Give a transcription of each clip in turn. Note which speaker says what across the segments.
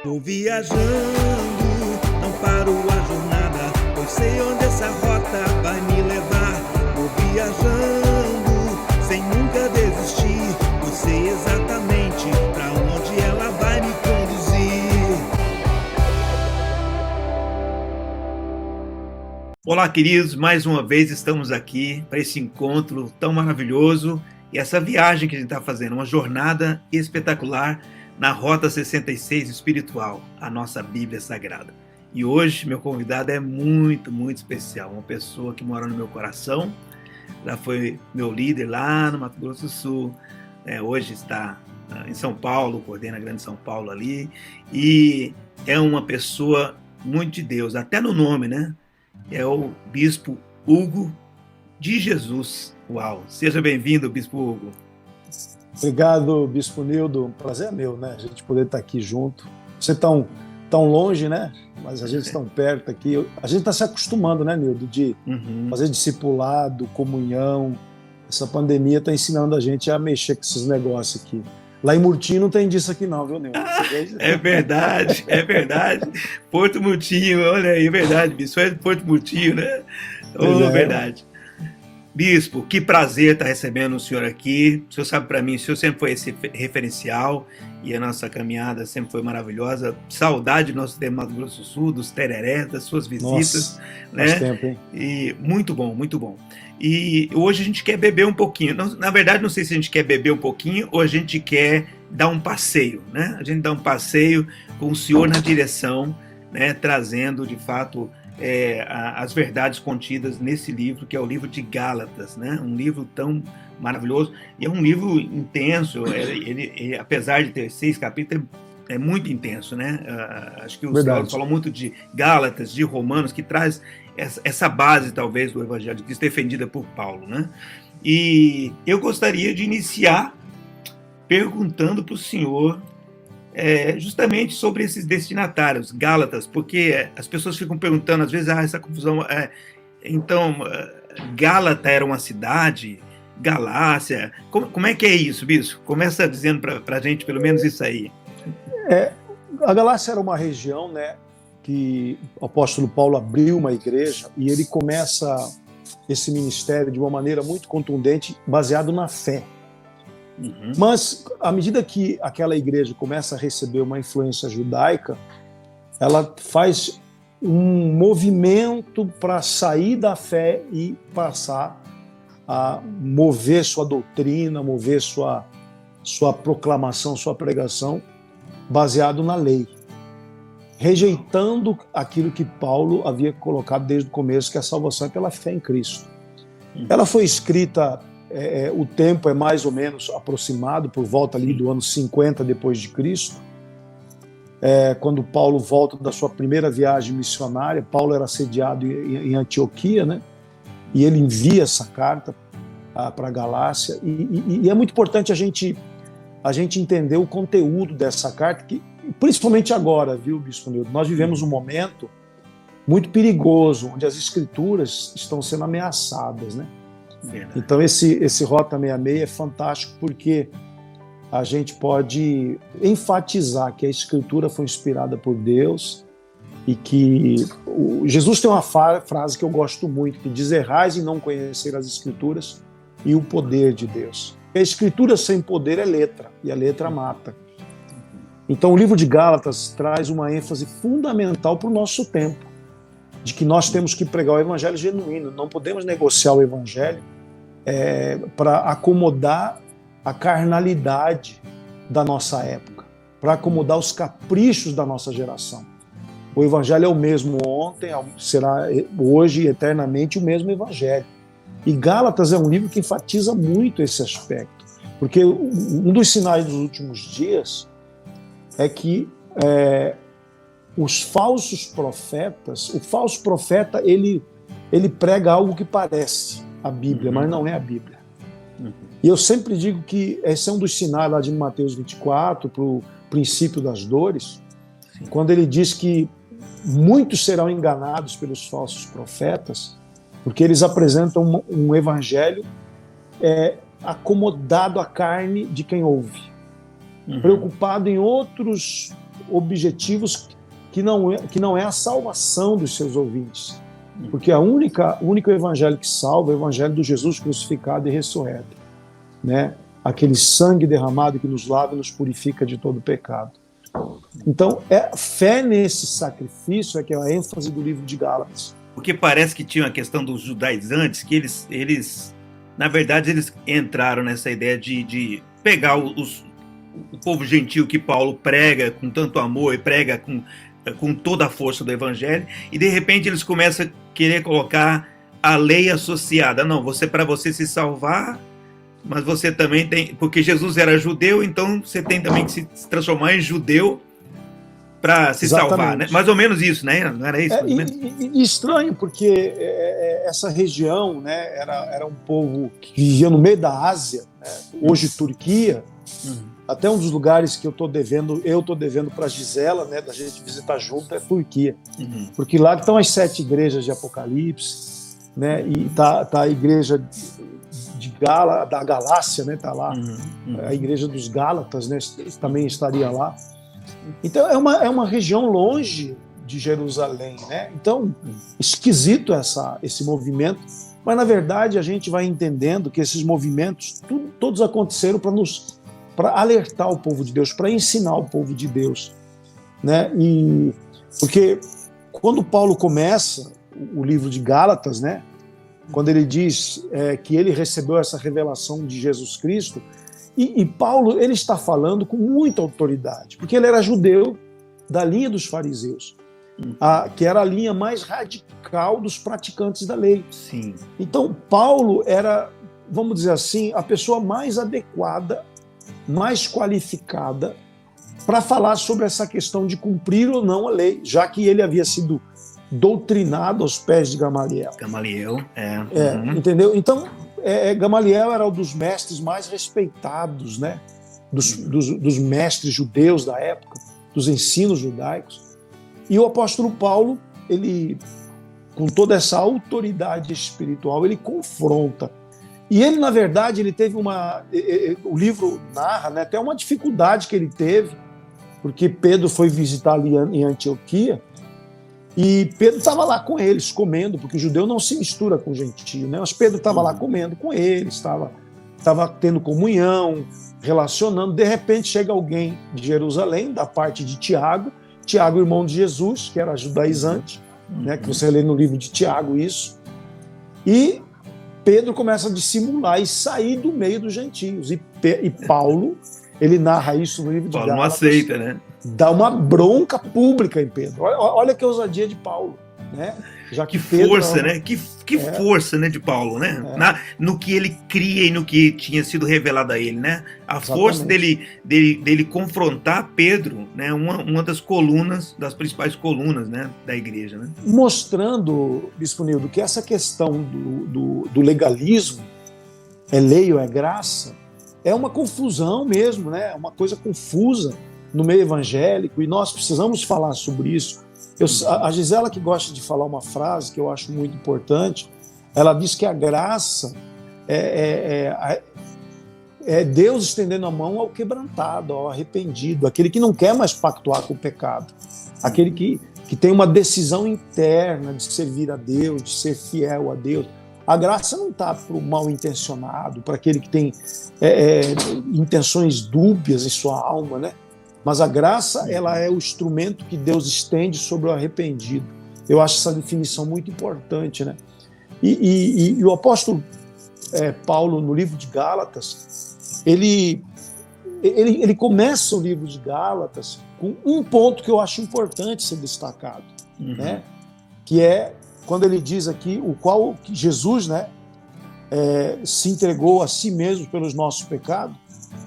Speaker 1: Tô viajando, não paro a jornada, pois sei onde essa rota vai me levar. Tô viajando, sem nunca desistir, pois sei exatamente pra onde ela vai me conduzir. Olá, queridos, mais uma vez estamos aqui para esse encontro tão maravilhoso e essa viagem que a gente está fazendo, uma jornada espetacular na Rota 66 Espiritual, a nossa Bíblia Sagrada. E hoje meu convidado é muito especial, uma pessoa que mora no meu coração, já foi meu líder lá no Mato Grosso do Sul, hoje está em São Paulo, coordena a Grande São Paulo ali, e é uma pessoa muito de Deus, até no nome, né? É o Bispo Hugo de Jesus. Uau! Seja bem-vindo, Bispo Hugo.
Speaker 2: Obrigado, Bispo Nildo. Um prazer é meu, né? A gente poder estar aqui junto. Você tão longe, né? Mas a gente está tão perto aqui. A gente está se acostumando, né, Nildo? De fazer discipulado, comunhão. Essa pandemia está ensinando a gente a mexer com esses negócios aqui. Lá em Murtinho não tem disso aqui não, viu, Nildo?
Speaker 1: É verdade, é verdade. Porto Murtinho, olha aí, é verdade, Bispo. É Porto Murtinho, né? Oh, verdade. Bispo, que prazer estar recebendo o senhor aqui. O senhor sabe, para mim, o senhor sempre foi esse referencial e a nossa caminhada sempre foi maravilhosa. Saudade do nosso tempo Mato Grosso do Sul, dos tererés, das suas visitas.
Speaker 2: Nossa,
Speaker 1: né?
Speaker 2: Faz tempo, hein?
Speaker 1: E muito bom, muito bom. E hoje a gente quer beber um pouquinho. Na verdade, não sei se a gente quer beber um pouquinho ou a gente quer dar um passeio, né? A gente dá um passeio com o senhor na direção, né? Trazendo, de fato, as verdades contidas nesse livro, que é o livro de Gálatas, né? Um livro tão maravilhoso, e é um livro intenso, ele, apesar de ter 6 capítulos, é muito intenso, né? Acho que o senhor falou muito de Gálatas, de Romanos, que traz essa base, talvez, do Evangelho de Cristo, defendida por Paulo, né? E eu gostaria de iniciar perguntando para o senhor justamente sobre esses destinatários, Gálatas, porque as pessoas ficam perguntando, às vezes, essa confusão. Então, Gálata era uma cidade, Galácia, como é que é isso, Bispo? Começa dizendo para a gente, pelo menos, isso aí.
Speaker 2: A Galácia era uma região, né, que o apóstolo Paulo abriu uma igreja e ele começa esse ministério de uma maneira muito contundente, baseado na fé. Mas, à medida que aquela igreja começa a receber uma influência judaica, ela faz um movimento para sair da fé e passar a mover sua doutrina, mover sua proclamação, sua pregação, baseado na lei, rejeitando aquilo que Paulo havia colocado desde o começo, que a salvação é pela fé em Cristo. Ela foi escrita... o tempo é mais ou menos aproximado, por volta ali do ano 50 depois de Cristo, quando Paulo volta da sua primeira viagem missionária. Paulo era sediado em Antioquia, né? E ele envia essa carta para a Galácia, e é muito importante a gente entender o conteúdo dessa carta, que, principalmente agora, viu, Bispo Nildo? Nós vivemos um momento muito perigoso, onde as escrituras estão sendo ameaçadas, né? Então esse Rota 66 é fantástico, porque a gente pode enfatizar que a Escritura foi inspirada por Deus e que Jesus tem uma frase que eu gosto muito, que diz: errais em não conhecer as Escrituras e o poder de Deus. A Escritura sem poder é letra, e a letra mata. Então o livro de Gálatas traz uma ênfase fundamental para o nosso tempo, de que nós temos que pregar o evangelho genuíno. Não podemos negociar o evangelho para acomodar a carnalidade da nossa época, para acomodar os caprichos da nossa geração. O evangelho é o mesmo ontem, será hoje e eternamente o mesmo evangelho. E Gálatas é um livro que enfatiza muito esse aspecto, porque um dos sinais dos últimos dias é que os falsos profetas, o falso profeta, ele prega algo que parece a Bíblia, mas não é a Bíblia. E eu sempre digo que esse é um dos sinais lá de Mateus 24, para o princípio das dores, quando ele diz que muitos serão enganados pelos falsos profetas, porque eles apresentam um evangelho acomodado à carne de quem ouve, preocupado em outros objetivos que não é a salvação dos seus ouvintes. Porque o único evangelho que salva é o evangelho do Jesus crucificado e ressurreto, né? Aquele sangue derramado que nos lava e nos purifica de todo pecado. Então, fé nesse sacrifício é que é a ênfase do livro de Gálatas.
Speaker 1: Porque parece que tinha a questão dos judaizantes, que eles na verdade, eles entraram nessa ideia de pegar o povo gentil que Paulo prega com tanto amor e prega com toda a força do evangelho, e de repente eles começam a querer colocar a lei associada. Não, para você se salvar, mas você também tem, porque Jesus era judeu, então você tem também que se transformar em judeu para se salvar, né? Mais ou menos isso, né? Não era isso?
Speaker 2: Estranho, porque essa região, né, era um povo que vivia no meio da Ásia, né, hoje Turquia. Até um dos lugares que eu tô devendo para Gisela, né, da gente visitar junto, é Turquia. Porque lá estão as 7 igrejas de Apocalipse, né, e tá a igreja da Galácia, né, tá lá. A igreja dos Gálatas, né, também estaria lá. Então é uma região longe de Jerusalém, né? Então, esquisito esse movimento, mas na verdade a gente vai entendendo que esses movimentos todos aconteceram para alertar o povo de Deus, para ensinar o povo de Deus, né? E porque quando Paulo começa o livro de Gálatas, né? Quando ele diz que ele recebeu essa revelação de Jesus Cristo, e Paulo ele está falando com muita autoridade, porque ele era judeu da linha dos fariseus, que era a linha mais radical dos praticantes da lei.
Speaker 1: Sim.
Speaker 2: Então Paulo era, vamos dizer assim, a pessoa mais adequada, mais qualificada para falar sobre essa questão de cumprir ou não a lei, já que ele havia sido doutrinado aos pés de Gamaliel. Entendeu? Então, Gamaliel era um dos mestres mais respeitados, né? Dos mestres judeus da época, dos ensinos judaicos. E o apóstolo Paulo, ele, com toda essa autoridade espiritual, ele confronta. E ele, na verdade, ele teve o livro narra, né, até uma dificuldade que ele teve, porque Pedro foi visitar ali em Antioquia, e Pedro estava lá com eles, comendo, porque o judeu não se mistura com o gentio, né? Mas Pedro estava lá comendo com eles, estava tendo comunhão, relacionando. De repente chega alguém de Jerusalém, da parte de Tiago, irmão de Jesus, que era judaizante, né? Que você lê no livro de Tiago isso. E Pedro começa a dissimular e sair do meio dos gentios. E Paulo, ele narra isso no livro de Gálatas.
Speaker 1: Paulo não aceita, né?
Speaker 2: Dá uma bronca pública em Pedro. Olha que ousadia de Paulo, né? Já que
Speaker 1: força, né? Que força, né, de Paulo, né? No que ele cria e no que tinha sido revelado a ele, né? A força dele confrontar Pedro, né? Uma das colunas, das principais colunas, né, da igreja, né?
Speaker 2: Mostrando, Bispo Nildo, que essa questão do legalismo, é lei ou é graça, é uma confusão mesmo, né? É uma coisa confusa no meio evangélico, e nós precisamos falar sobre isso. A Gisela, que gosta de falar uma frase que eu acho muito importante, ela diz que a graça é Deus estendendo a mão ao quebrantado, ao arrependido, aquele que não quer mais pactuar com o pecado, aquele que tem uma decisão interna de servir a Deus, de ser fiel a Deus. A graça não está para o mal intencionado, para aquele que tem intenções dúbias em sua alma, né? Mas a graça, ela é o instrumento que Deus estende sobre o arrependido. Eu acho essa definição muito importante, né? E o apóstolo Paulo, no livro de Gálatas, ele começa o livro de Gálatas com um ponto que eu acho importante ser destacado, né? Que é quando ele diz aqui o qual Jesus, né, se entregou a si mesmo pelos nossos pecados,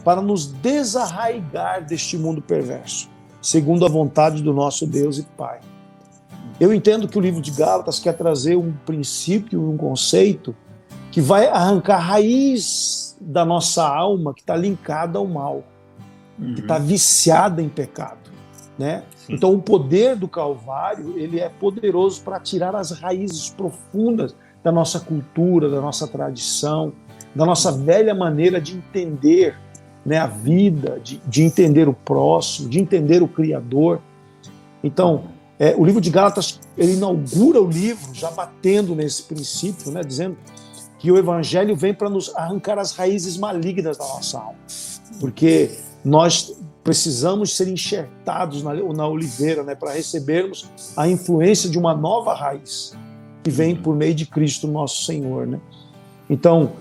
Speaker 2: para nos desarraigar deste mundo perverso, segundo a vontade do nosso Deus e Pai. Eu entendo que o livro de Gálatas quer trazer um princípio, um conceito que vai arrancar a raiz da nossa alma que está linkada ao mal, que está viciada em pecado, né? Então o poder do Calvário, ele é poderoso para tirar as raízes profundas da nossa cultura, da nossa tradição, da nossa velha maneira de entender né, a vida, de entender o próximo, de entender o Criador. Então, o livro de Gálatas, ele inaugura o livro já batendo nesse princípio, né, dizendo que o Evangelho vem para nos arrancar as raízes malignas da nossa alma, porque nós precisamos ser enxertados na oliveira, né, para recebermos a influência de uma nova raiz que vem por meio de Cristo nosso Senhor, né? Então,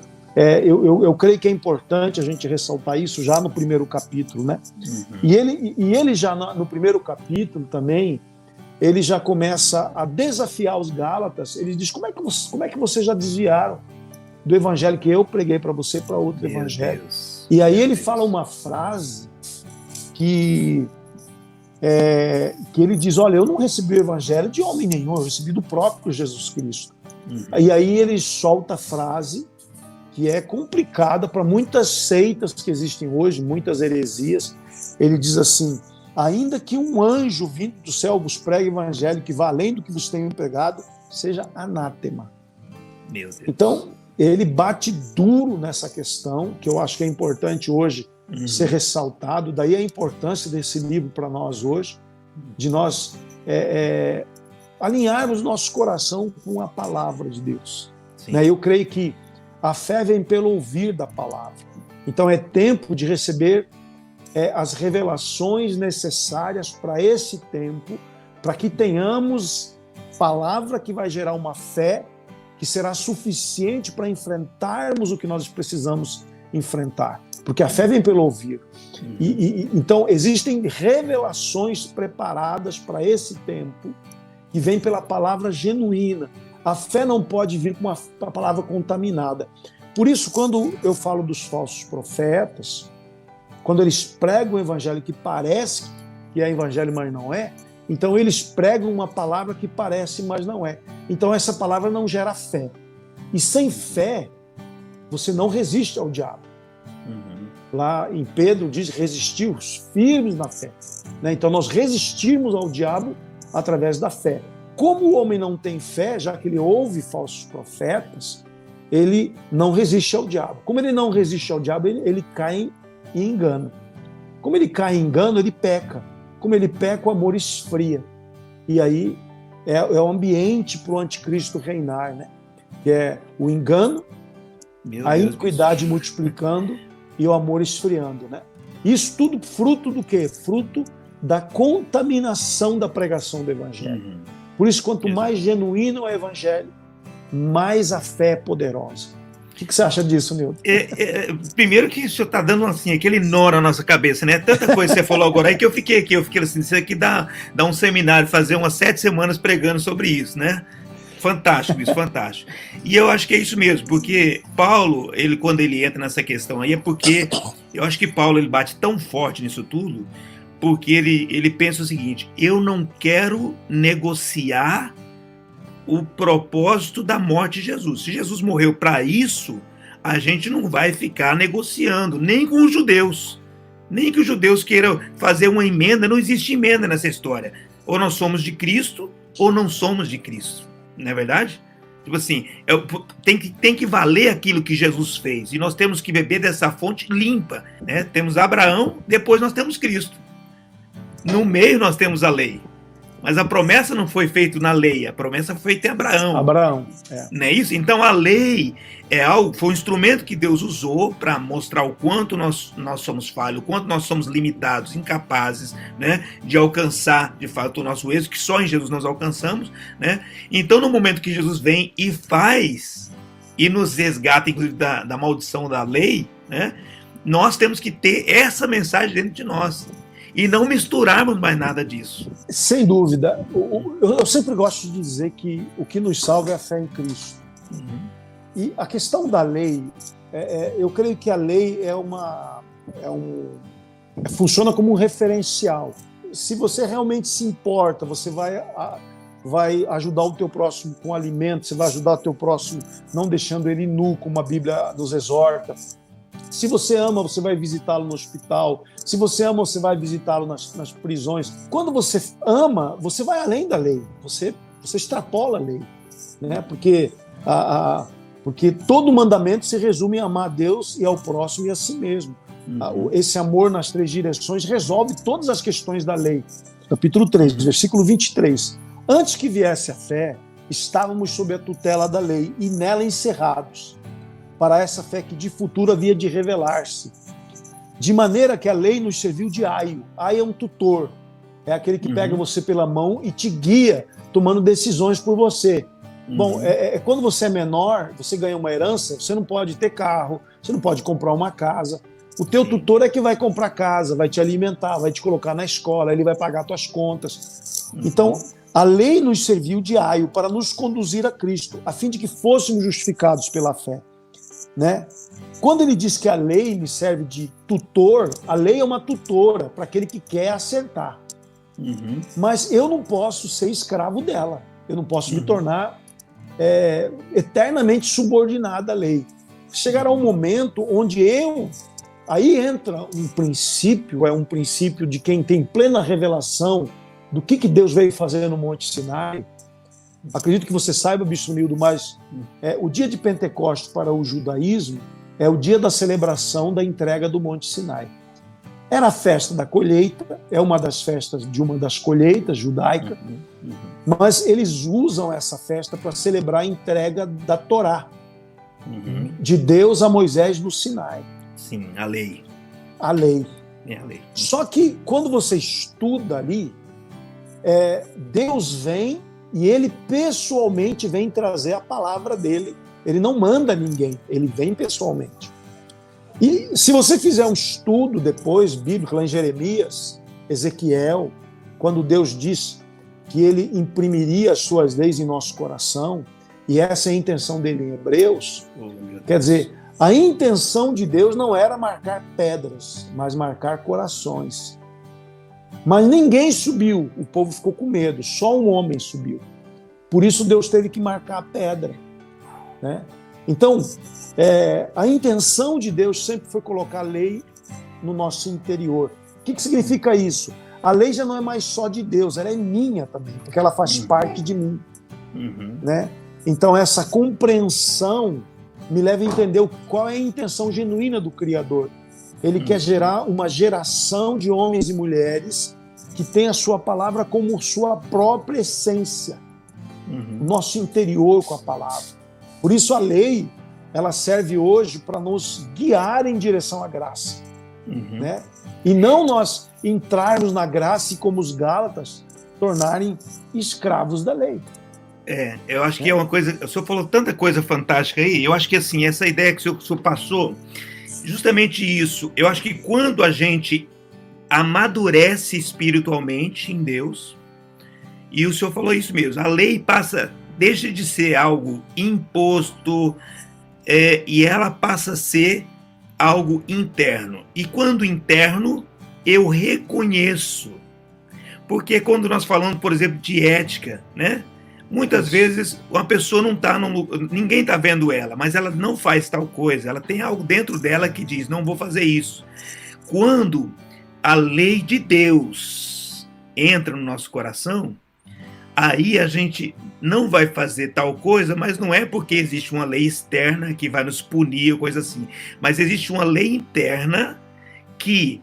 Speaker 2: eu creio que é importante a gente ressaltar isso já no primeiro capítulo, né? E ele já no primeiro capítulo também, ele já começa a desafiar os Gálatas. Ele diz: como é que vocês já desviaram do evangelho que eu preguei para você para outro evangelho?
Speaker 1: Deus.
Speaker 2: E aí ele fala uma frase que ele diz: olha, eu não recebi o evangelho de homem nenhum, eu recebi do próprio Jesus Cristo. E aí ele solta a frase que é complicada para muitas seitas que existem hoje, muitas heresias. Ele diz assim: ainda que um anjo vindo do céu vos pregue o evangelho que vá além do que vos tenho pregado, seja anátema.
Speaker 1: Meu Deus.
Speaker 2: Então, ele bate duro nessa questão, que eu acho que é importante hoje ser ressaltado. Daí a importância desse livro para nós hoje, de nós alinharmos nosso coração com a palavra de Deus. Né? Eu creio que a fé vem pelo ouvir da palavra. Então é tempo de receber as revelações necessárias para esse tempo, para que tenhamos palavra que vai gerar uma fé que será suficiente para enfrentarmos o que nós precisamos enfrentar. Porque a fé vem pelo ouvir. Então existem revelações preparadas para esse tempo que vem pela palavra genuína. A fé não pode vir com uma palavra contaminada. Por isso, quando eu falo dos falsos profetas, quando eles pregam o evangelho que parece que é evangelho, mas não é, então eles pregam uma palavra que parece, mas não é. Então essa palavra não gera fé. E sem fé, você não resiste ao diabo. Lá em Pedro diz: resistir os firmes na fé. Né? Então nós resistimos ao diabo através da fé. Como o homem não tem fé, já que ele ouve falsos profetas, ele não resiste ao diabo. Como ele não resiste ao diabo, ele cai em engano. Como ele cai em engano, ele peca. Como ele peca, o amor esfria. E aí é o ambiente para o anticristo reinar, né? Que é o engano, a iniquidade multiplicando e o amor esfriando, né? Isso tudo fruto do quê? Fruto da contaminação da pregação do evangelho. Por isso, quanto mais genuíno é o evangelho, mais a fé é poderosa. O que você acha disso, Nilton?
Speaker 1: Primeiro que o senhor está dando assim, aquele nó na nossa cabeça, né? Tanta coisa que você falou agora aí que eu fiquei assim, isso aqui dá um seminário, fazer umas 7 semanas pregando sobre isso, né? Fantástico isso, fantástico. E eu acho que é isso mesmo, porque Paulo, quando ele entra nessa questão aí, é porque eu acho que Paulo ele bate tão forte nisso tudo, porque ele pensa o seguinte: eu não quero negociar o propósito da morte de Jesus. Se Jesus morreu para isso, a gente não vai ficar negociando, nem com os judeus. Nem que os judeus queiram fazer uma emenda, não existe emenda nessa história. Ou nós somos de Cristo, ou não somos de Cristo. Não é verdade? Tipo assim, tem que valer aquilo que Jesus fez. E nós temos que beber dessa fonte limpa. Né? Temos Abraão, depois nós temos Cristo. No meio nós temos a lei. Mas a promessa não foi feita na lei, a promessa foi feita em Abraão. Não é isso? Então a lei foi um instrumento que Deus usou para mostrar o quanto nós somos falhos, o quanto nós somos limitados, incapazes, né, de alcançar de fato o nosso êxito, que só em Jesus nós alcançamos. Né? Então no momento que Jesus vem e faz, e nos resgata inclusive da maldição da lei, né, nós temos que ter essa mensagem dentro de nós. E não misturarmos mais nada disso.
Speaker 2: Sem dúvida. Eu sempre gosto de dizer que o que nos salva é a fé em Cristo. E a questão da lei, eu creio que a lei funciona como um referencial. Se você realmente se importa, você vai ajudar o teu próximo com alimento, você vai ajudar o teu próximo não deixando ele nu, como a Bíblia nos exorta. Se você ama, você vai visitá-lo no hospital. Se você ama, você vai visitá-lo nas prisões. Quando você ama, você vai além da lei. Você extrapola a lei. Né? Porque todo mandamento se resume em amar a Deus e ao próximo e a si mesmo. Esse amor nas 3 direções resolve todas as questões da lei. Capítulo 3, versículo 23. Antes que viesse a fé, estávamos sob a tutela da lei e nela encerrados, para essa fé que de futuro havia de revelar-se. De maneira que a lei nos serviu de aio. Aio é um tutor, é aquele que pega você pela mão e te guia, tomando decisões por você. Bom, quando você é menor, você ganha uma herança, você não pode ter carro, você não pode comprar uma casa. O teu tutor é que vai comprar casa, vai te alimentar, vai te colocar na escola, ele vai pagar tuas contas. Então, a lei nos serviu de aio para nos conduzir a Cristo, a fim de que fôssemos justificados pela fé, né? Quando ele diz que a lei me serve de tutor, a lei é uma tutora para aquele que quer acertar. Mas eu não posso ser escravo dela, eu não posso me tornar eternamente subordinado à lei. Chegará um momento onde aí entra um princípio, é um princípio de quem tem plena revelação do que Deus veio fazer no Monte Sinai. Acredito que você saiba, Bispo Nildo, mas o dia de Pentecostes para o judaísmo é o dia da celebração da entrega do Monte Sinai. Era a festa da colheita, é uma das festas de uma das colheitas judaica, mas eles usam essa festa para celebrar a entrega da Torá, de Deus a Moisés no Sinai.
Speaker 1: Sim, a lei.
Speaker 2: A lei.
Speaker 1: É a lei.
Speaker 2: Só que quando você estuda ali, Deus vem e ele pessoalmente vem trazer a palavra dele. Ele não manda ninguém, ele vem pessoalmente. E se você fizer um estudo depois, bíblico, lá em Jeremias, Ezequiel, quando Deus diz que ele imprimiria as suas leis em nosso coração, e essa é a intenção dele em Hebreus, quer dizer, a intenção de Deus não era marcar pedras, mas marcar corações. Mas ninguém subiu, o povo ficou com medo, só um homem subiu. Por isso Deus teve que marcar a pedra, né? Então, a intenção de Deus sempre foi colocar a lei no nosso interior. O que significa isso? A lei já não é mais só de Deus, ela é minha também, porque ela faz parte de mim, né? Então, essa compreensão me leva a entender qual é a intenção genuína do Criador. Ele quer gerar uma geração de homens e mulheres que tem a sua palavra como sua própria essência, o nosso interior com a palavra. Por isso a lei, ela serve hoje para nos guiar em direção à graça, né? E não nós entrarmos na graça e, como os Gálatas, tornarem escravos da lei.
Speaker 1: Eu acho que é uma coisa... O senhor falou tanta coisa fantástica aí, eu acho que assim, essa ideia que o senhor passou, justamente isso, eu acho que quando a gente amadurece espiritualmente em Deus, e o senhor falou isso mesmo, a lei deixa de ser algo imposto, e ela passa a ser algo interno. E quando interno, eu reconheço. Porque quando nós falamos, por exemplo, de ética, né? Muitas vezes uma pessoa não está, ninguém está vendo ela, mas ela não faz tal coisa, ela tem algo dentro dela que diz, não vou fazer isso. Quando a lei de Deus entra no nosso coração, aí a gente não vai fazer tal coisa, mas não é porque existe uma lei externa que vai nos punir ou coisa assim, mas existe uma lei interna que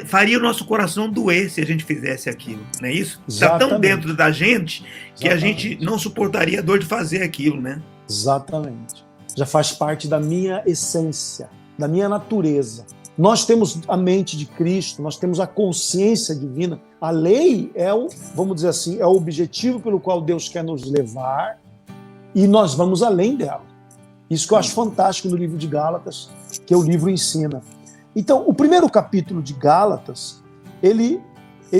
Speaker 1: faria o nosso coração doer se a gente fizesse aquilo, não é isso? Está tão dentro da gente que a gente não suportaria a dor de fazer aquilo, né?
Speaker 2: Exatamente. Já faz parte da minha essência, da minha natureza. Nós temos a mente de Cristo, nós temos a consciência divina. A lei vamos dizer assim, é o objetivo pelo qual Deus quer nos levar e nós vamos além dela. Isso que eu acho fantástico no livro de Gálatas, que o livro ensina. Então, o primeiro capítulo de Gálatas, ele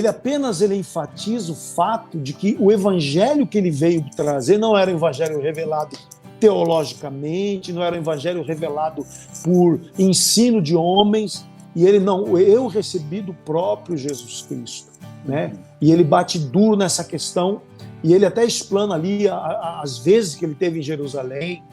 Speaker 2: apenas enfatiza o fato de que o evangelho que ele veio trazer não era um evangelho revelado teologicamente, não era um evangelho revelado por ensino de homens, e eu recebi do próprio Jesus Cristo, né? E ele bate duro nessa questão, e ele até explana ali as vezes que ele esteve em Jerusalém.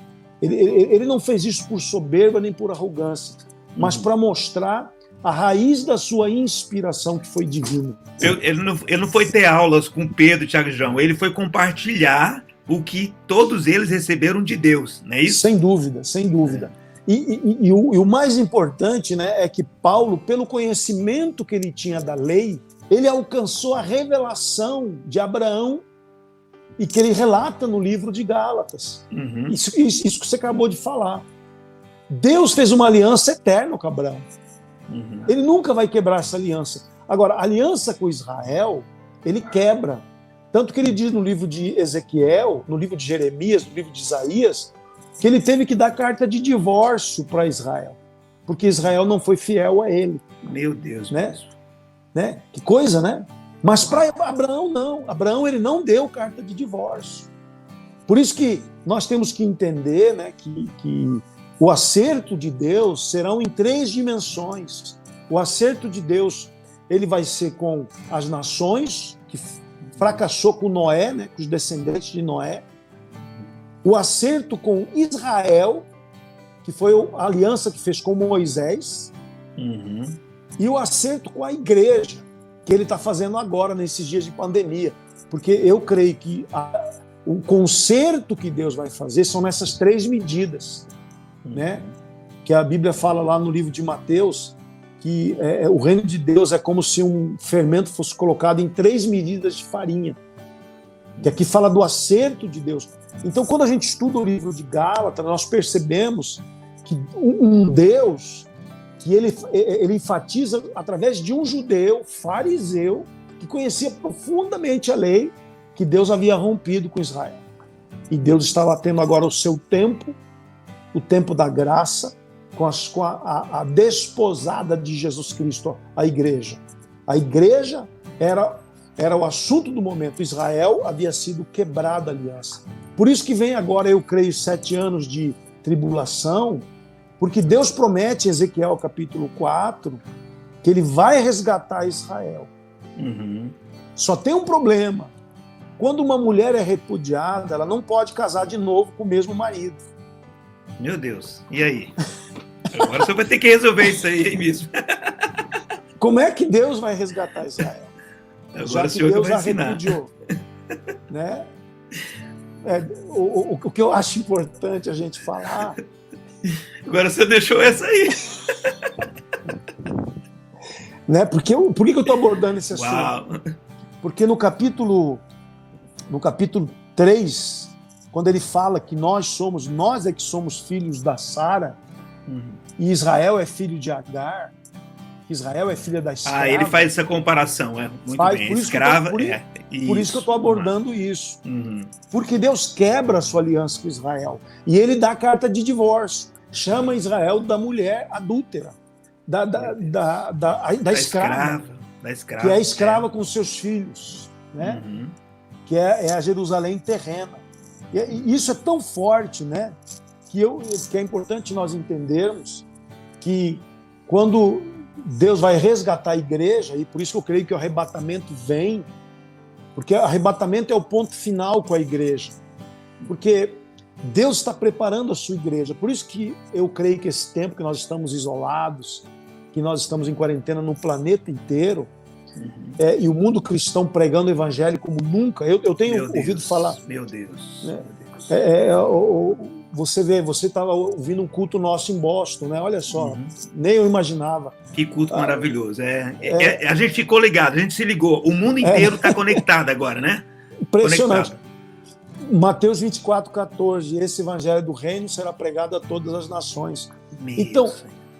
Speaker 2: Ele não fez isso por soberba nem por arrogância, mas para mostrar a raiz da sua inspiração, que foi divina.
Speaker 1: Ele não foi ter aulas com Pedro e Tiago e João, ele foi compartilhar o que todos eles receberam de Deus, não é isso?
Speaker 2: Sem dúvida, sem dúvida. E o mais importante, né, é que Paulo, pelo conhecimento que ele tinha da lei, ele alcançou a revelação de Abraão e que ele relata no livro de Gálatas.
Speaker 1: Uhum.
Speaker 2: Isso que você acabou de falar. Deus fez uma aliança eterna com Abraão.
Speaker 1: Uhum.
Speaker 2: Ele nunca vai quebrar essa aliança. Agora, a aliança com Israel, ele quebra. Tanto que ele diz no livro de Ezequiel, no livro de Jeremias, no livro de Isaías, que ele teve que dar carta de divórcio para Israel, porque Israel não foi fiel a ele.
Speaker 1: Meu Deus,
Speaker 2: né? Que coisa, né? Mas para Abraão não. Abraão ele não deu carta de divórcio. Por isso que nós temos que entender, né, que o acerto de Deus serão em 3 dimensões. O acerto de Deus ele vai ser com as nações, que fracassou com Noé, né, com os descendentes de Noé. O acerto com Israel, que foi a aliança que fez com Moisés.
Speaker 1: Uhum.
Speaker 2: E o acerto com a igreja, que ele está fazendo agora, nesses dias de pandemia. Porque eu creio que o conserto que Deus vai fazer são nessas 3 medidas. Né? Que a Bíblia fala lá no livro de Mateus, que o reino de Deus é como se um fermento fosse colocado em 3 medidas de farinha. Que aqui fala do acerto de Deus. Então, quando a gente estuda o livro de Gálatas, nós percebemos que um Deus que ele enfatiza através de um judeu, fariseu, que conhecia profundamente a lei, que Deus havia rompido com Israel. E Deus estava tendo agora o seu tempo, o tempo da graça, com a desposada de Jesus Cristo, a igreja. A igreja era o assunto do momento. Israel havia sido quebrada a aliança. Por isso que vem agora, eu creio, 7 anos de tribulação, porque Deus promete em Ezequiel capítulo 4 que ele vai resgatar Israel.
Speaker 1: Uhum.
Speaker 2: Só tem um problema. Quando uma mulher é repudiada, ela não pode casar de novo com o mesmo marido.
Speaker 1: Meu Deus, e aí? Agora você vai ter que resolver isso aí mesmo.
Speaker 2: Como é que Deus vai resgatar Israel?
Speaker 1: Agora
Speaker 2: Já
Speaker 1: o
Speaker 2: que
Speaker 1: senhor
Speaker 2: Deus
Speaker 1: vai
Speaker 2: a
Speaker 1: ensinar.
Speaker 2: repudiou. Né? O que eu acho importante a gente falar...
Speaker 1: Agora você deixou essa aí.
Speaker 2: Né? Por que eu estou abordando esse assunto?
Speaker 1: Uau.
Speaker 2: Porque no capítulo 3, quando ele fala que nós é que somos filhos da Sara, e Israel é filho de Agar, Israel é filha da escrava.
Speaker 1: Ah, ele faz essa comparação, muito bem. Escrava.
Speaker 2: Por isso que eu estou abordando isso.
Speaker 1: Uhum.
Speaker 2: Porque Deus quebra a sua aliança com Israel. E ele dá a carta de divórcio. Chama Israel da mulher adúltera, da escrava.
Speaker 1: Da escrava.
Speaker 2: Que é escrava com seus filhos. Né?
Speaker 1: Uhum.
Speaker 2: Que é a Jerusalém terrena. E isso é tão forte, né? Que é importante nós entendermos que quando Deus vai resgatar a igreja, e por isso que eu creio que o arrebatamento vem, porque o arrebatamento é o ponto final com a igreja, porque Deus está preparando a sua igreja. Por isso que eu creio que esse tempo que nós estamos isolados, que nós estamos em quarentena no planeta inteiro, e o mundo cristão pregando o evangelho como nunca, eu tenho ouvido falar...
Speaker 1: Meu Deus.
Speaker 2: Né? Você estava ouvindo um culto nosso em Boston, né? Olha só, nem eu imaginava.
Speaker 1: Que culto maravilhoso. A gente ficou ligado, a gente se ligou. O mundo inteiro está conectado agora, né?
Speaker 2: Impressionante.
Speaker 1: Conectado.
Speaker 2: Mateus 24:14, esse evangelho do reino será pregado a todas as nações. Então,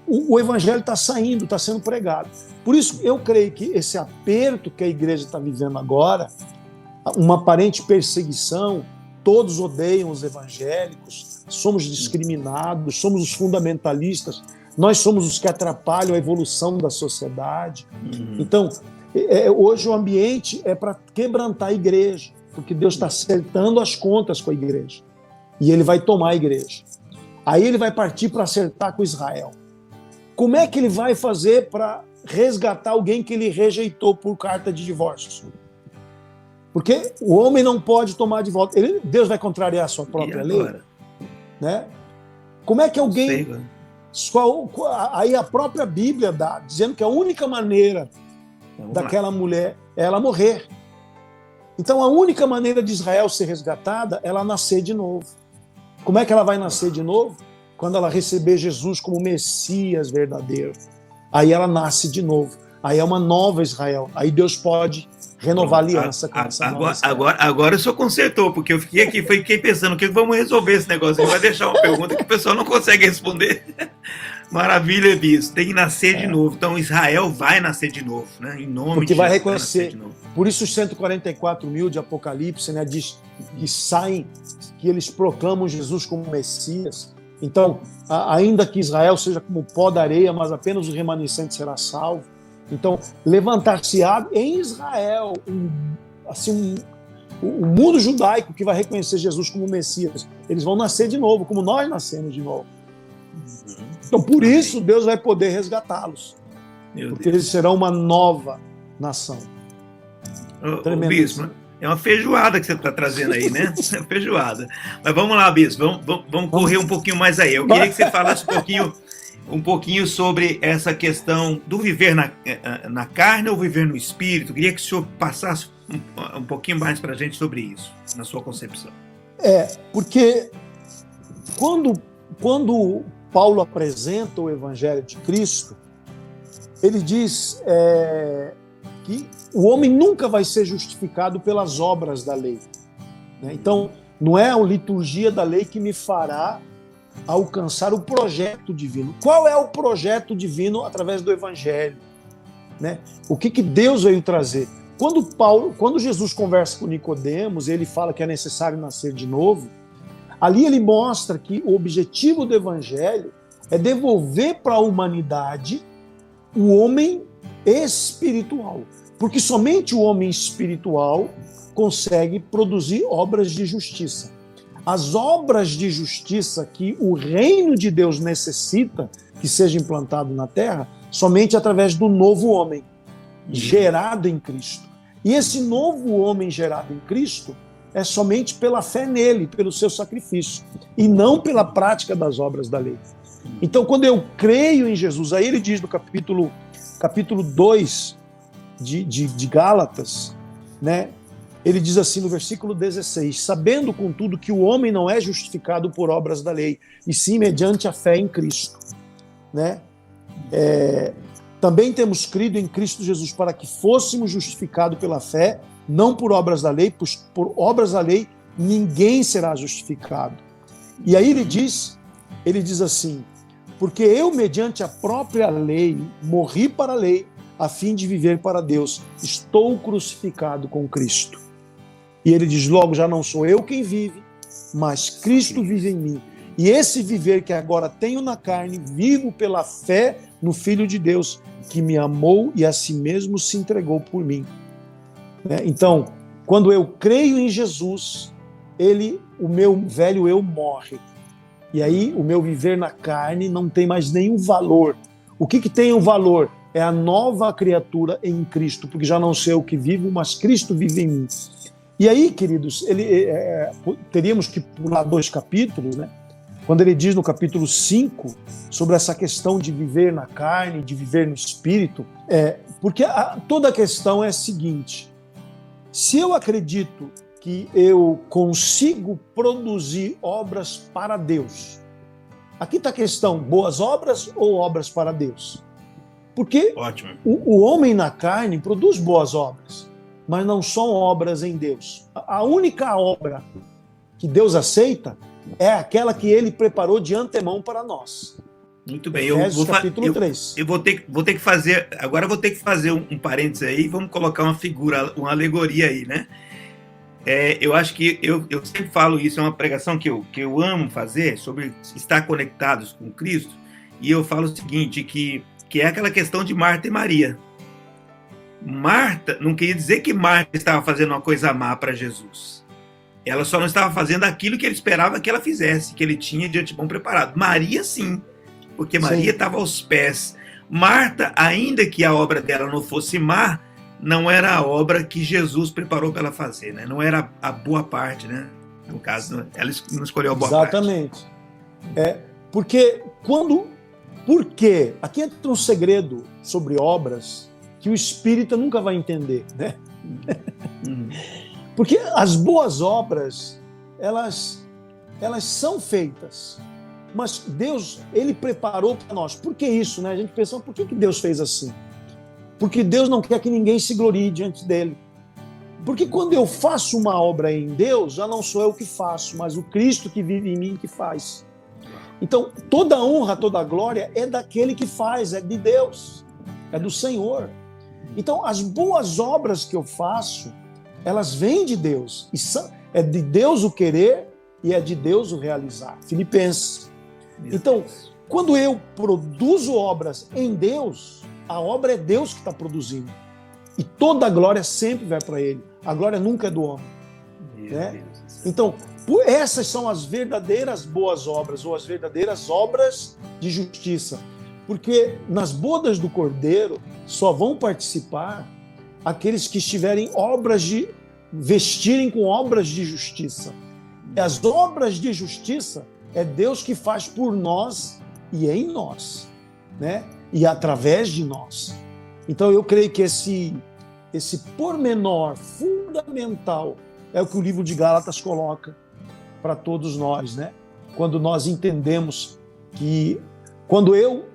Speaker 2: o evangelho está saindo, está sendo pregado. Por isso, eu creio que esse aperto que a igreja está vivendo agora, uma aparente perseguição, todos odeiam os evangélicos, somos discriminados, somos os fundamentalistas, nós somos os que atrapalham a evolução da sociedade. Então, hoje o ambiente é para quebrantar a igreja, porque Deus está acertando as contas com a igreja. E ele vai tomar a igreja. Aí ele vai partir para acertar com Israel. Como é que ele vai fazer para resgatar alguém que ele rejeitou por carta de divórcio? Porque o homem não pode tomar de volta. Deus vai contrariar a sua própria lei? Né? Como é que alguém... Aí a própria Bíblia dá, dizendo que a única maneira daquela mulher é ela morrer. Então a única maneira de Israel ser resgatada é ela nascer de novo. Como é que ela vai nascer de novo? quando ela receber Jesus como Messias verdadeiro, aí ela nasce de novo. Aí é uma nova Israel. Aí Deus pode renovar a aliança com essa nova Israel.
Speaker 1: Agora o senhor consertou, porque eu fiquei pensando, o que vamos resolver esse negócio? Ele vai deixar uma pergunta que o pessoal não consegue responder. Maravilha, bispo. Tem que nascer de novo. Então Israel vai nascer de novo, né? Em nome
Speaker 2: porque
Speaker 1: de
Speaker 2: vai
Speaker 1: Jesus,
Speaker 2: reconhecer. Por isso os 144 mil de Apocalipse, né, diz que saem, que eles proclamam Jesus como Messias. Então, ainda que Israel seja como pó da areia, mas apenas o remanescente será salvo. Então, levantar-se-á em Israel o mundo judaico que vai reconhecer Jesus como Messias. Eles vão nascer de novo, como nós nascemos de novo. Então, por isso, Deus vai poder resgatá-los. Porque eles serão uma nova nação.
Speaker 1: Ô, bispo, é uma feijoada que você está trazendo aí, né? É uma feijoada. Mas vamos lá, bispo, vamos correr um pouquinho mais aí. Eu queria que você falasse um pouquinho sobre essa questão do viver na carne ou viver no espírito. Eu queria que o senhor passasse um pouquinho mais para a gente sobre isso, na sua concepção.
Speaker 2: Porque quando Paulo apresenta o Evangelho de Cristo, ele diz que o homem nunca vai ser justificado pelas obras da lei. Né? Então, não é a liturgia da lei que me fará alcançar o projeto divino. Qual é o projeto divino através do Evangelho? Né? O que Deus veio trazer? Quando Jesus conversa com Nicodemos, ele fala que é necessário nascer de novo, ali ele mostra que o objetivo do Evangelho é devolver para a humanidade o homem espiritual. Porque somente o homem espiritual consegue produzir obras de justiça. As obras de justiça que o reino de Deus necessita que seja implantado na terra, somente através do novo homem, gerado em Cristo. E esse novo homem gerado em Cristo é somente pela fé nele, pelo seu sacrifício, e não pela prática das obras da lei. Então, quando eu creio em Jesus, aí ele diz no capítulo 2 de Gálatas, né? Ele diz assim no versículo 16, sabendo, contudo, que o homem não é justificado por obras da lei, e sim mediante a fé em Cristo. Né? Também temos crido em Cristo Jesus para que fôssemos justificados pela fé, não por obras da lei, pois por obras da lei ninguém será justificado. E aí ele diz assim, porque eu, mediante a própria lei, morri para a lei, a fim de viver para Deus. Estou crucificado com Cristo. E ele diz, logo, já não sou eu quem vive, mas Cristo vive em mim. E esse viver que agora tenho na carne, vivo pela fé no Filho de Deus, que me amou e a si mesmo se entregou por mim. Então, quando eu creio em Jesus, o meu velho eu morre. E aí o meu viver na carne não tem mais nenhum valor. O que tem um valor? É a nova criatura em Cristo, porque já não sou eu que vivo, mas Cristo vive em mim. E aí, queridos, teríamos que pular 2 capítulos, né? Quando ele diz no capítulo 5 sobre essa questão de viver na carne, de viver no espírito, porque toda a questão é a seguinte: se eu acredito que eu consigo produzir obras para Deus, aqui está a questão, boas obras ou obras para Deus? Porque o homem na carne produz boas obras, mas não são obras em Deus. A única obra que Deus aceita é aquela que ele preparou de antemão para nós.
Speaker 1: Muito bem,
Speaker 2: capítulo 3.
Speaker 1: Eu vou ter que fazer, agora vou ter que fazer um parênteses aí, vamos colocar uma figura, uma alegoria aí, né? Eu acho que eu sempre falo isso, é uma pregação que eu amo fazer, sobre estar conectados com Cristo, e eu falo o seguinte, que é aquela questão de Marta e Maria. Marta, não queria dizer que Marta estava fazendo uma coisa má para Jesus. Ela só não estava fazendo aquilo que ele esperava que ela fizesse, que ele tinha de antemão preparado. Maria, sim, porque Maria estava aos pés. Marta, ainda que a obra dela não fosse má, não era a obra que Jesus preparou para ela fazer, né? Não era a boa parte, né? No caso, ela não escolheu a boa parte.
Speaker 2: Exatamente. Porque aqui entra um segredo sobre obras que o espírita nunca vai entender, né? Porque as boas obras, elas são feitas, Mas Deus, ele preparou para nós. Por que isso, né? A gente pensa, por que Deus fez assim? Porque Deus não quer que ninguém se glorie diante dele. Porque quando eu faço uma obra em Deus, já não sou eu que faço, mas o Cristo que vive em mim que faz. Então, toda honra, toda glória é daquele que faz, é de Deus, é do Senhor. Então, as boas obras que eu faço, elas vêm de Deus. E é de Deus o querer e é de Deus o realizar. Filipenses. Então, quando eu produzo obras em Deus, a obra é Deus que está produzindo. E toda a glória sempre vai para Ele. A glória nunca é do homem. Né? Então, essas são as verdadeiras boas obras, ou as verdadeiras obras de justiça. Porque nas bodas do Cordeiro só vão participar aqueles que estiverem vestirem com obras de justiça. As obras de justiça é Deus que faz por nós e em nós, né? E através de nós. Então eu creio que esse pormenor fundamental é o que o livro de Gálatas coloca para todos nós, né? Quando nós entendemos que quando eu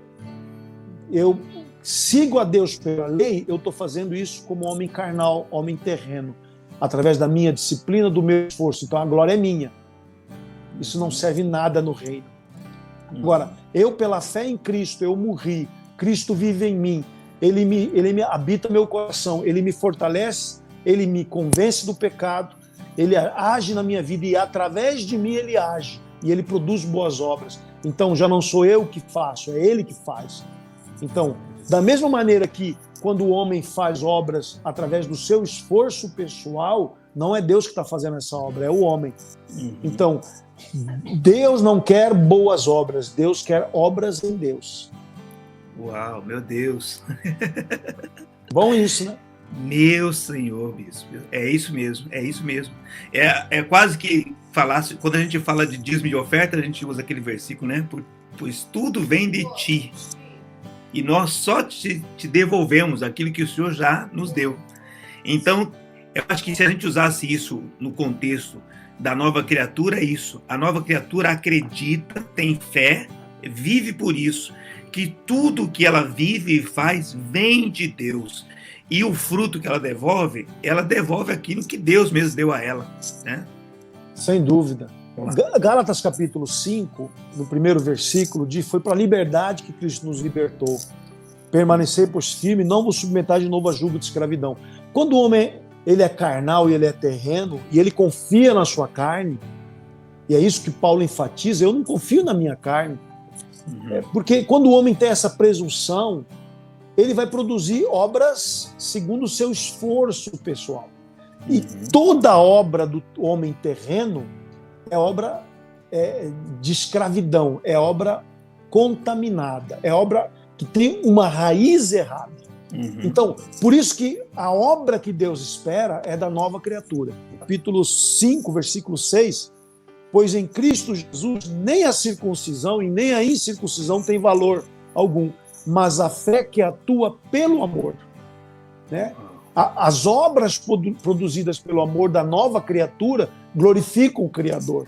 Speaker 2: sigo a Deus pela lei, eu estou fazendo isso como homem carnal, homem terreno, através da minha disciplina, do meu esforço. Então a glória é minha. Isso não serve nada no reino. Agora, eu pela fé em Cristo, eu morri, Cristo vive em mim, Ele me habita meu coração, Ele me fortalece, Ele me convence do pecado, Ele age na minha vida e através de mim Ele age e Ele produz boas obras. Então já não sou eu que faço, é Ele que faz. Então, da mesma maneira que quando o homem faz obras através do seu esforço pessoal, não é Deus que está fazendo essa obra, é o homem. Então, Deus não quer boas obras, Deus quer obras em Deus.
Speaker 1: Uau, meu Deus.
Speaker 2: Bom isso, né?
Speaker 1: Meu Senhor, bispo. É isso mesmo, é isso mesmo. É quase que falasse, quando a gente fala de dízimo e oferta, a gente usa aquele versículo, né? Pois tudo vem de ti. E nós só te devolvemos aquilo que o Senhor já nos deu. Então, eu acho que se a gente usasse isso no contexto da nova criatura, é isso. A nova criatura acredita, tem fé, vive por isso, que tudo que ela vive e faz vem de Deus. E o fruto que ela devolve aquilo que Deus mesmo deu a ela. Né?
Speaker 2: Sem dúvida. Gálatas capítulo 5, no primeiro versículo, diz: foi para a liberdade que Cristo nos libertou. Permanecer, pois, firme, não vos submetar de novo a jugo de escravidão. Quando o homem ele é carnal e ele é terreno, e ele confia na sua carne, e é isso que Paulo enfatiza: eu não confio na minha carne. Porque quando o homem tem essa presunção, ele vai produzir obras segundo o seu esforço pessoal. E toda obra do homem terreno é obra de escravidão, é obra contaminada, é obra que tem uma raiz errada. Então, por isso que a obra que Deus espera é da nova criatura. Capítulo 5, versículo 6, pois em Cristo Jesus nem a circuncisão e nem a incircuncisão tem valor algum, mas a fé que atua pelo amor. Né? As obras produzidas pelo amor da nova criatura glorificam o Criador.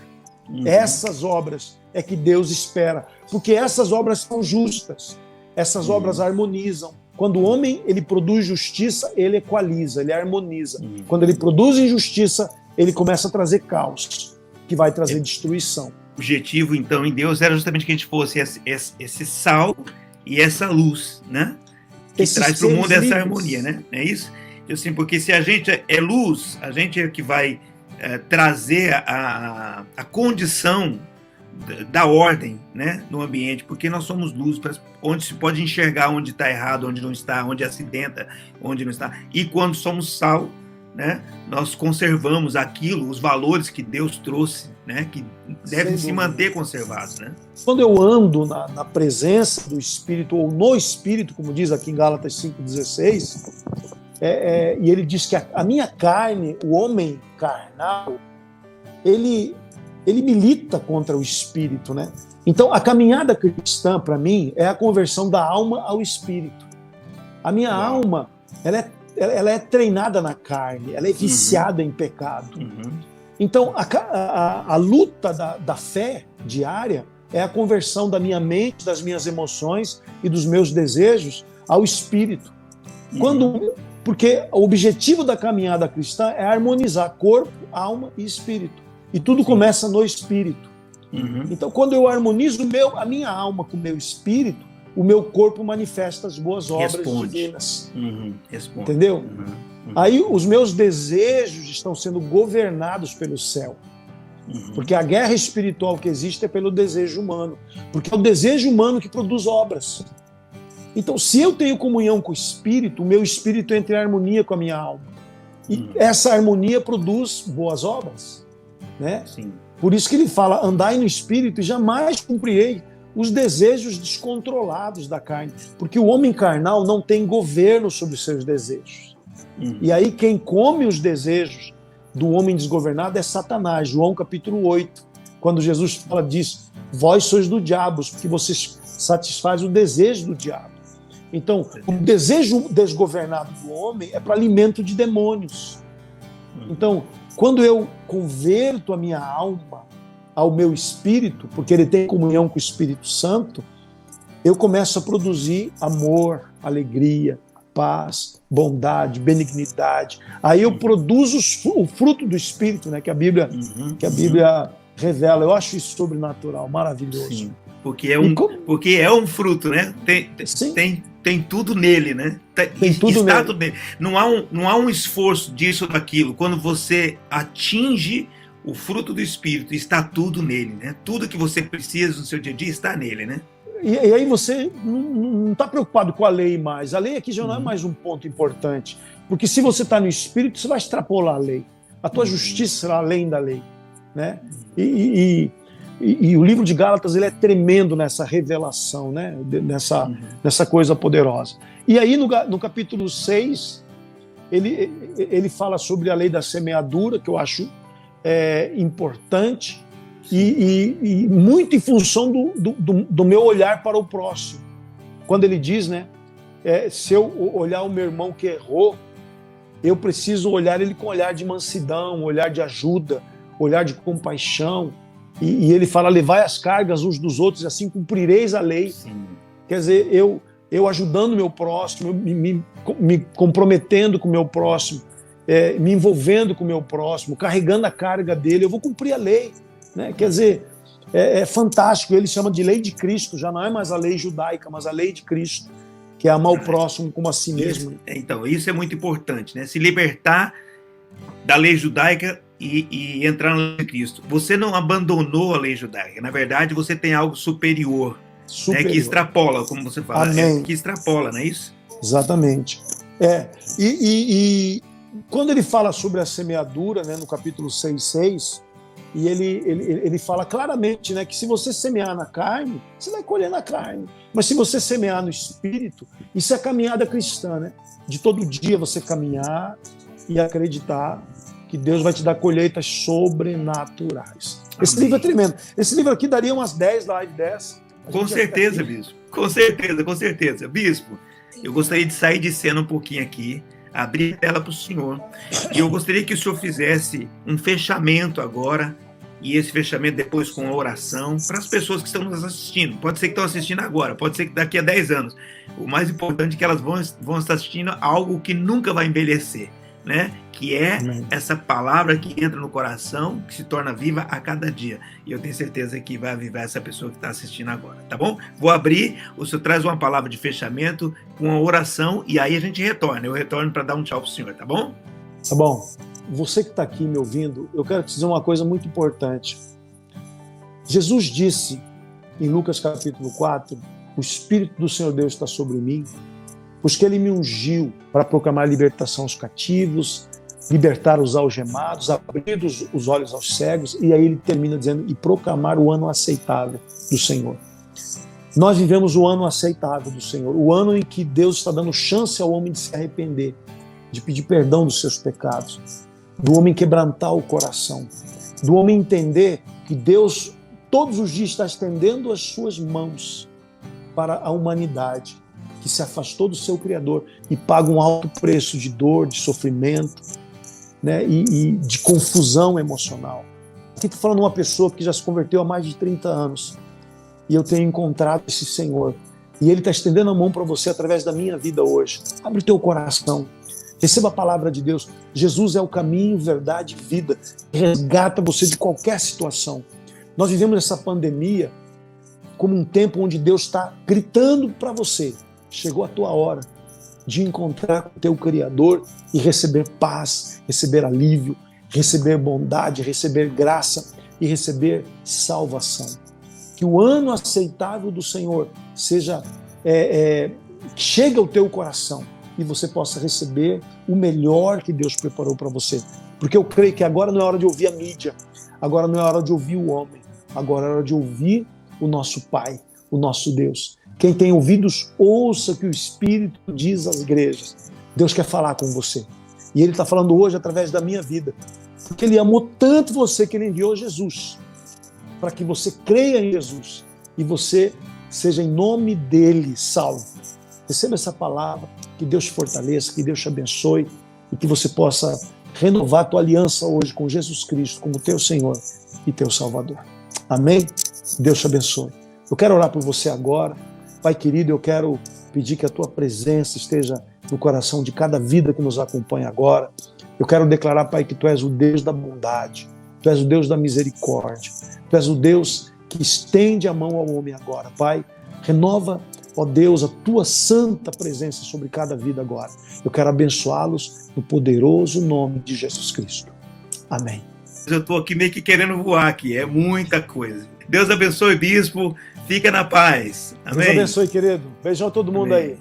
Speaker 2: Essas obras é que Deus espera, porque essas obras são justas, essas obras harmonizam. Quando o homem ele produz justiça, ele equaliza, ele harmoniza. Quando ele produz injustiça, ele começa a trazer caos, que vai trazer destruição.
Speaker 1: O objetivo, então, em Deus era justamente que a gente fosse esse sal e essa luz, né? Que traz para o mundo essa harmonia, né? É isso? Assim, porque se a gente é luz, a gente é que vai trazer a condição da ordem, né, no ambiente, porque nós somos luz, onde se pode enxergar onde está errado, onde não está, onde acidenta, onde não está. E quando somos sal, né, nós conservamos aquilo, os valores que Deus trouxe, né, que devem se manter conservados. Né?
Speaker 2: Quando eu ando na presença do Espírito, ou no Espírito, como diz aqui em Gálatas 5,16, e ele diz que a minha carne, o homem carnal, ele milita contra o Espírito, né? Então, a caminhada cristã, para mim, é a conversão da alma ao Espírito. A minha alma, ela é treinada na carne, ela é viciada em pecado. Então, a luta da fé diária é a conversão da minha mente, das minhas emoções e dos meus desejos ao espírito. Porque o objetivo da caminhada cristã é harmonizar corpo, alma e espírito. E tudo começa no espírito. Então, quando eu harmonizo a minha alma com o meu espírito, o meu corpo manifesta as boas obras divinas. Entendeu? Aí os meus desejos estão sendo governados pelo céu. Porque a guerra espiritual que existe é pelo desejo humano. Porque é o desejo humano que produz obras. Então, se eu tenho comunhão com o Espírito, o meu espírito entra em harmonia com a minha alma. E essa harmonia produz boas obras. Né?
Speaker 1: Sim.
Speaker 2: Por isso que ele fala, andai no Espírito e jamais cumprirei os desejos descontrolados da carne. Porque o homem carnal não tem governo sobre os seus desejos. E aí quem come os desejos do homem desgovernado é Satanás. João capítulo 8, quando Jesus fala disso. Vós sois do diabo, porque vocês satisfazem o desejo do diabo. Então, o desejo desgovernado do homem é para alimento de demônios. Então, quando eu converto a minha alma ao meu espírito, porque ele tem comunhão com o Espírito Santo, eu começo a produzir amor, alegria, paz, bondade, benignidade. Aí eu produzo o fruto do Espírito, né, que a Bíblia revela. Eu acho isso sobrenatural, maravilhoso.
Speaker 1: Sim, porque é um fruto, né? Tem tudo nele, né?
Speaker 2: Tem tudo nele.
Speaker 1: Tudo nele. Não há um esforço disso ou daquilo. Quando você atinge o fruto do Espírito, está tudo nele, né? Tudo que você precisa no seu dia a dia está nele, né?
Speaker 2: E aí você não está preocupado com a lei mais. A lei aqui já não é mais um ponto importante. Porque se você está no Espírito, você vai extrapolar a lei. A tua justiça será além da lei. Né? E o livro de Gálatas ele é tremendo nessa revelação, né? nessa coisa poderosa. E aí no capítulo 6, ele fala sobre a lei da semeadura, que eu acho importante, e muito em função do meu olhar para o próximo. Quando ele diz, né, se eu olhar o meu irmão que errou, eu preciso olhar ele com olhar de mansidão, olhar de ajuda, olhar de compaixão. E ele fala, levai as cargas uns dos outros, e assim cumprireis a lei.
Speaker 1: Sim.
Speaker 2: Quer dizer, eu ajudando o meu próximo, me comprometendo com o meu próximo, me envolvendo com o meu próximo, carregando a carga dele, eu vou cumprir a lei. Né? Quer dizer, é fantástico. Ele chama de lei de Cristo, já não é mais a lei judaica, mas a lei de Cristo, que é amar o próximo como a si mesmo.
Speaker 1: Então, isso é muito importante, né? Se libertar da lei judaica e entrar na lei de Cristo. Você não abandonou a lei judaica. Na verdade, você tem algo superior. Né, que extrapola, como você fala.
Speaker 2: Amém.
Speaker 1: Que extrapola, não é isso?
Speaker 2: Exatamente. E quando ele fala sobre a semeadura, né, no capítulo 6,6, e ele fala claramente, né, que se você semear na carne, você vai colher na carne. Mas se você semear no espírito, isso é caminhada cristã, né? De todo dia você caminhar e acreditar que Deus vai te dar colheitas sobrenaturais. Esse livro é tremendo. Esse livro aqui daria umas 10 lives dessa.
Speaker 1: Com certeza, Bispo. Com certeza, com certeza. Bispo, eu gostaria de sair de cena um pouquinho aqui, abrir a tela para o senhor, e eu gostaria que o senhor fizesse um fechamento agora, e esse fechamento depois com a oração, para as pessoas que estão nos assistindo. Pode ser que estão assistindo agora, pode ser que daqui a 10 anos. O mais importante é que elas vão estar assistindo algo que nunca vai envelhecer, né? Que é essa palavra que entra no coração, que se torna viva a cada dia. E eu tenho certeza que vai avivar essa pessoa que está assistindo agora, tá bom? Vou abrir, o senhor traz uma palavra de fechamento com a oração e aí a gente retorna. Eu retorno para dar um tchau para o senhor, tá bom?
Speaker 2: Tá bom. Você que está aqui me ouvindo, eu quero te dizer uma coisa muito importante. Jesus disse em Lucas capítulo 4, o Espírito do Senhor Deus está sobre mim, pois que ele me ungiu para proclamar libertação aos cativos, libertar os algemados, abrir os olhos aos cegos, e aí ele termina dizendo, e proclamar o ano aceitável do Senhor. Nós vivemos o ano aceitável do Senhor, o ano em que Deus está dando chance ao homem de se arrepender, de pedir perdão dos seus pecados, do homem quebrantar o coração, do homem entender que Deus todos os dias está estendendo as suas mãos para a humanidade, que se afastou do seu Criador e paga um alto preço de dor, de sofrimento, né, e de confusão emocional. Aqui estou falando de uma pessoa que já se converteu há mais de 30 anos. e eu tenho encontrado esse Senhor. E Ele está estendendo a mão para você através da minha vida hoje. Abre o teu coração. Receba a palavra de Deus. Jesus é o caminho, verdade e vida. Resgata você de qualquer situação. Nós vivemos essa pandemia como um tempo onde Deus está gritando para você. Chegou a tua hora de encontrar o teu Criador e receber paz, receber alívio, receber bondade, receber graça e receber salvação. Que o ano aceitável do Senhor chegue ao teu coração e você possa receber o melhor que Deus preparou para você. Porque eu creio que agora não é hora de ouvir a mídia, agora não é hora de ouvir o homem, agora é hora de ouvir o nosso Pai, o nosso Deus. Quem tem ouvidos, ouça o que o Espírito diz às igrejas. Deus quer falar com você. E Ele está falando hoje através da minha vida. Porque Ele amou tanto você que Ele enviou Jesus. Para que você creia em Jesus. E você seja em nome dEle salvo. Receba essa palavra. Que Deus te fortaleça, que Deus te abençoe. E que você possa renovar a tua aliança hoje com Jesus Cristo como teu Senhor e teu Salvador. Amém? Deus te abençoe. Eu quero orar por você agora. Pai querido, eu quero pedir que a tua presença esteja no coração de cada vida que nos acompanha agora. Eu quero declarar, Pai, que Tu és o Deus da bondade, Tu és o Deus da misericórdia, Tu és o Deus que estende a mão ao homem agora. Pai, renova, ó Deus, a Tua santa presença sobre cada vida agora. Eu quero abençoá-los no poderoso nome de Jesus Cristo. Amém.
Speaker 1: Eu estou aqui meio que querendo voar aqui, é muita coisa. Deus abençoe, bispo. Fica na paz. Amém.
Speaker 2: Deus abençoe, querido. Beijão a todo mundo. Amém. Aí.